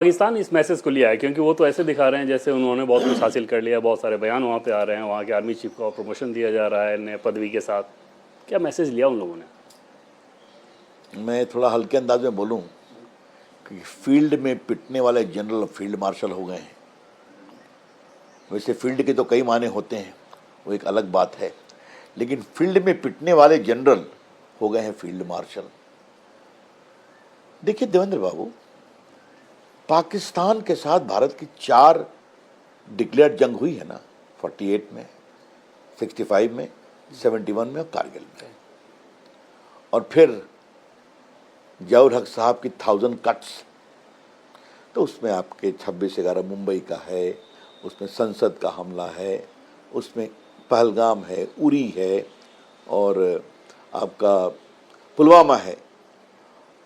पाकिस्तान इस मैसेज को लिया है क्योंकि वो तो ऐसे दिखा रहे हैं जैसे उन्होंने बहुत कुछ हासिल कर लिया, बहुत सारे बयान वहाँ पे आ रहे हैं, वहाँ के आर्मी चीफ को प्रमोशन दिया जा रहा है नए पदवी के साथ। क्या मैसेज लिया उन लोगों ने? मैं थोड़ा हल्के अंदाज में बोलूं कि फील्ड में पिटने वाले जनरल फील्ड मार्शल हो गए हैं। वैसे फील्ड के तो कई माने होते हैं, वो एक अलग बात है, लेकिन फील्ड में पिटने वाले जनरल हो गए हैं फील्ड मार्शल। देखिए देवेंद्र बाबू, पाकिस्तान के साथ भारत की 4 डिक्लेयर्ड जंग हुई है ना, 48 में, 65 में, 71 में और कारगिल में। और फिर जवाहर हक साहब की 1000 कट्स, तो उसमें आपके 26/11 मुंबई का है, उसमें संसद का हमला है, उसमें पहलगाम है, उरी है और आपका पुलवामा है।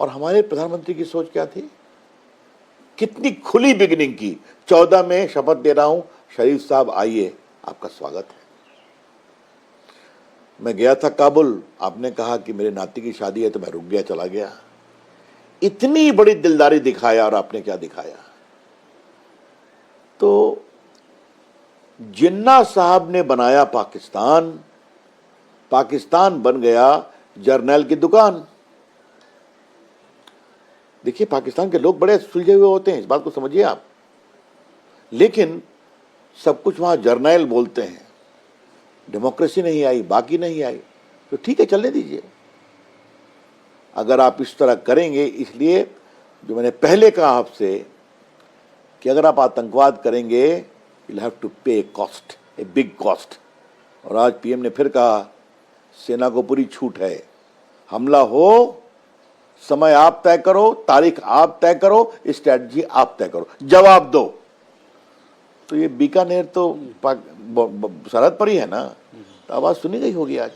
और हमारे प्रधानमंत्री की सोच क्या थी? कितनी खुली बिगिनिंग की। 14 में शपथ दे रहा हूं, शरीफ साहब आइए, आपका स्वागत है। मैं गया था काबुल, आपने कहा कि मेरे नाती की शादी है, तो मैं रुक गया, चला गया। इतनी बड़ी दिलदारी दिखाया और आपने क्या दिखाया? तो जिन्ना साहब ने बनाया पाकिस्तान, पाकिस्तान बन गया जर्नैल की दुकान। देखिए, पाकिस्तान के लोग बड़े सुलझे हुए होते हैं, इस बात को समझिए आप, लेकिन सब कुछ वहां जर्नैल बोलते हैं। डेमोक्रेसी नहीं आई, बाकी नहीं आई, तो ठीक है, चलने दीजिए। अगर आप इस तरह करेंगे, इसलिए जो मैंने पहले कहा आपसे कि अगर आप आतंकवाद करेंगे, यू हैव टू पे कॉस्ट, ए बिग कॉस्ट। और आज पीएम ने फिर कहा, सेना को पूरी छूट है, हमला हो, समय आप तय करो, तारीख आप तय करो, स्ट्रैटेजी आप तय करो, जवाब दो। तो ये बीकानेर तो सरहद पर ही है ना, तो आवाज सुनी गई होगी आज।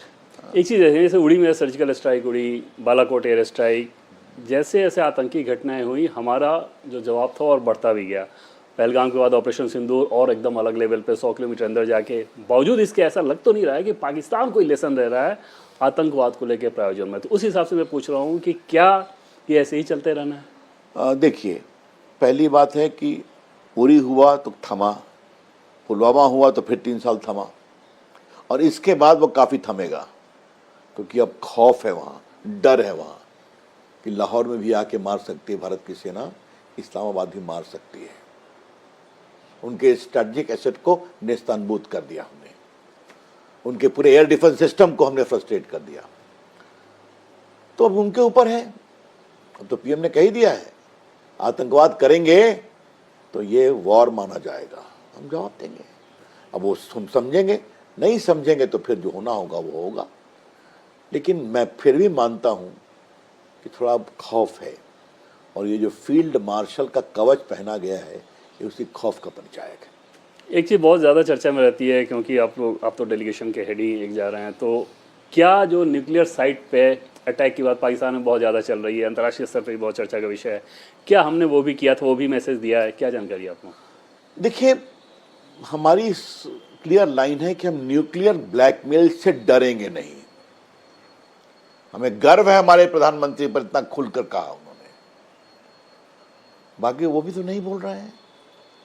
एक चीज़ है, जैसे उड़ी में सर्जिकल स्ट्राइक उड़ी, बालाकोट एयर स्ट्राइक, जैसे ऐसे आतंकी घटनाएं हुई, हमारा जो जवाब था और बढ़ता भी गया। पहलगाम के बाद ऑपरेशन सिंदूर और एकदम अलग लेवल पे 100 किलोमीटर अंदर जाके, बावजूद इसके ऐसा लग तो नहीं रहा है कि पाकिस्तान कोई लेसन दे रहा है आतंकवाद को लेकर प्रायोजन में। तो उस हिसाब से मैं पूछ रहा हूँ कि क्या ये ऐसे ही चलते रहना है? देखिए, पहली बात है कि उरी हुआ तो थमा, पुलवामा हुआ तो फिर 3 साल थमा, और इसके बाद वो काफ़ी थमेगा, क्योंकि अब खौफ है वहाँ, डर है वहाँ कि लाहौर में भी आके मार सकती है भारत की सेना, इस्लामाबाद भी मार सकती है। उनके स्ट्रेटजिक एसेट को नेस्तानबूद कर दिया हमने, उनके पूरे एयर डिफेंस सिस्टम को हमने फ्रस्ट्रेट कर दिया। तो अब उनके ऊपर है, अब तो पीएम ने कह ही दिया है, आतंकवाद करेंगे तो ये वॉर माना जाएगा, हम जवाब देंगे। अब वो हम समझेंगे, नहीं समझेंगे तो फिर जो होना होगा वो होगा। लेकिन मैं फिर भी मानता हूं कि थोड़ा खौफ है, और ये जो फील्ड मार्शल का कवच पहना गया है, ये उसी खौफ का परिचायक है। एक चीज़ बहुत ज़्यादा चर्चा में रहती है, क्योंकि आप तो डेलीगेशन के हेड ही एक जा रहे हैं, तो क्या जो न्यूक्लियर साइट पे अटैक की बात पाकिस्तान में बहुत ज़्यादा चल रही है, अंतर्राष्ट्रीय स्तर पर भी बहुत चर्चा का विषय है, क्या हमने वो भी किया था, वो भी मैसेज दिया है? क्या जानकारी आपको? देखिए, हमारी क्लियर लाइन है कि हम न्यूक्लियर ब्लैकमेल से डरेंगे नहीं। हमें गर्व है हमारे प्रधानमंत्री पर, इतना खुलकर कहा उन्होंने। बाकी वो भी तो नहीं बोल रहे हैं।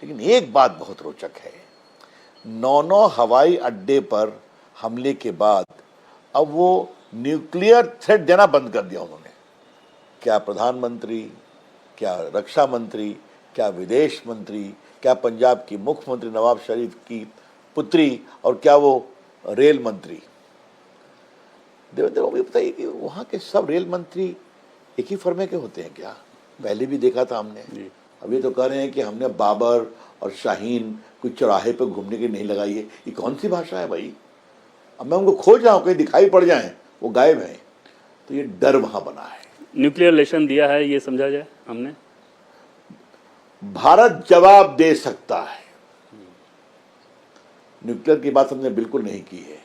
लेकिन एक बात बहुत रोचक है, 9 हवाई अड्डे पर हमले के बाद अब वो न्यूक्लियर थ्रेट देना बंद कर दिया उन्होंने। क्या प्रधानमंत्री, क्या रक्षा मंत्री, क्या विदेश मंत्री, क्या पंजाब की मुख्यमंत्री नवाब शरीफ की पुत्री, और क्या वो रेल मंत्री। देवेंद्र बाबू, बताइए कि वहाँ के सब रेल मंत्री एक ही फर्मे के होते हैं क्या? पहले भी देखा था हमने। अभी तो कह रहे हैं कि हमने बाबर और शाहीन कोई चौराहे पर घूमने की नहीं लगाई है। ये कौन सी भाषा है भाई? अब मैं उनको खोज रहा हूँ, कहीं दिखाई पड़ जाए, वो गायब है। तो ये डर वहां बना है। न्यूक्लियर लेसन दिया है, ये समझा जाए हमने। भारत जवाब दे सकता है, न्यूक्लियर की बात हमने बिल्कुल नहीं की है,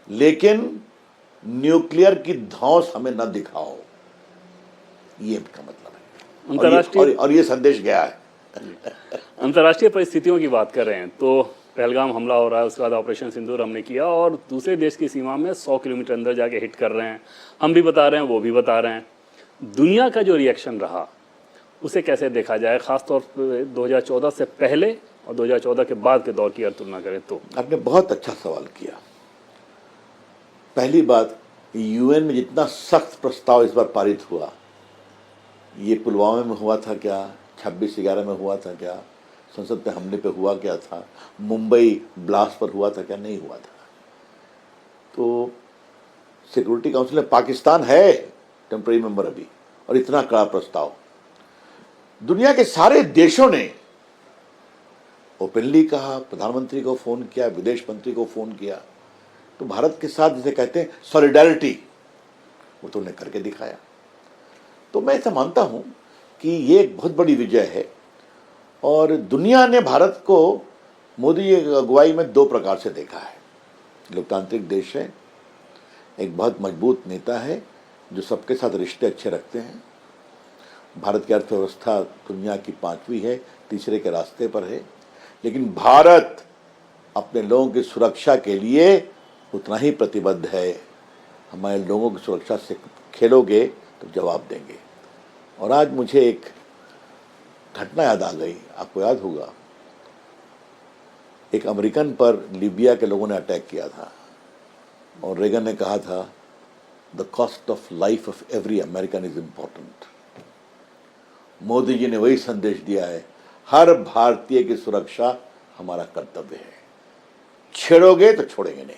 लेकिन न्यूक्लियर की धौंस हमें न दिखाओ, ये इसका मतलब है। अंतर्राष्ट्रीय और ये संदेश गया है। अंतर्राष्ट्रीय परिस्थितियों की बात कर रहे हैं तो पहलगाम हमला हो रहा है, उसके बाद ऑपरेशन सिंदूर हमने किया, और दूसरे देश की सीमा में 100 किलोमीटर अंदर जाके हिट कर रहे हैं। हम भी बता रहे हैं, वो भी बता रहे हैं। दुनिया का जो रिएक्शन रहा उसे कैसे देखा जाए, खासतौर पर 2014 से पहले और 2014 के बाद के दौर की अगर तुलना करें तो? आपने बहुत अच्छा सवाल किया। पहली बात, यूएन में जितना सख्त प्रस्ताव इस बार पारित हुआ, ये पुलवामा में हुआ था क्या, 26/11 में हुआ था क्या, संसद पे हमले पे हुआ क्या था, मुंबई ब्लास्ट पर हुआ था क्या, नहीं हुआ था। तो सिक्योरिटी काउंसिल में पाकिस्तान है टेम्पररी मेंबर अभी, और इतना कड़ा प्रस्ताव। दुनिया के सारे देशों ने ओपनली कहा, प्रधानमंत्री को फोन किया, विदेश मंत्री को फोन किया। तो भारत के साथ जिसे कहते हैं सॉलिडारिटी, वो तो उन्हें करके दिखाया। तो मैं ऐसा मानता हूं कि ये एक बहुत बड़ी विजय है, और दुनिया ने भारत को मोदी की अगुवाई में दो प्रकार से देखा है। लोकतांत्रिक देश है, एक बहुत मजबूत नेता है जो सबके साथ रिश्ते अच्छे रखते हैं। भारत की अर्थव्यवस्था दुनिया की 5वीं है, तीसरे के रास्ते पर है, लेकिन भारत अपने लोगों की सुरक्षा के लिए उतना ही प्रतिबद्ध है। हमारे लोगों की सुरक्षा से खेलोगे तो जवाब देंगे। और आज मुझे एक घटना याद आ गई, आपको याद होगा, एक अमेरिकन पर लीबिया के लोगों ने अटैक किया था, और रेगन ने कहा था, the cost of life of every American is important. Modi ji ने वही संदेश दिया है, हर भारतीय की सुरक्षा हमारा कर्तव्य है, छेड़ोगे तो छोड़ेंगे नहीं।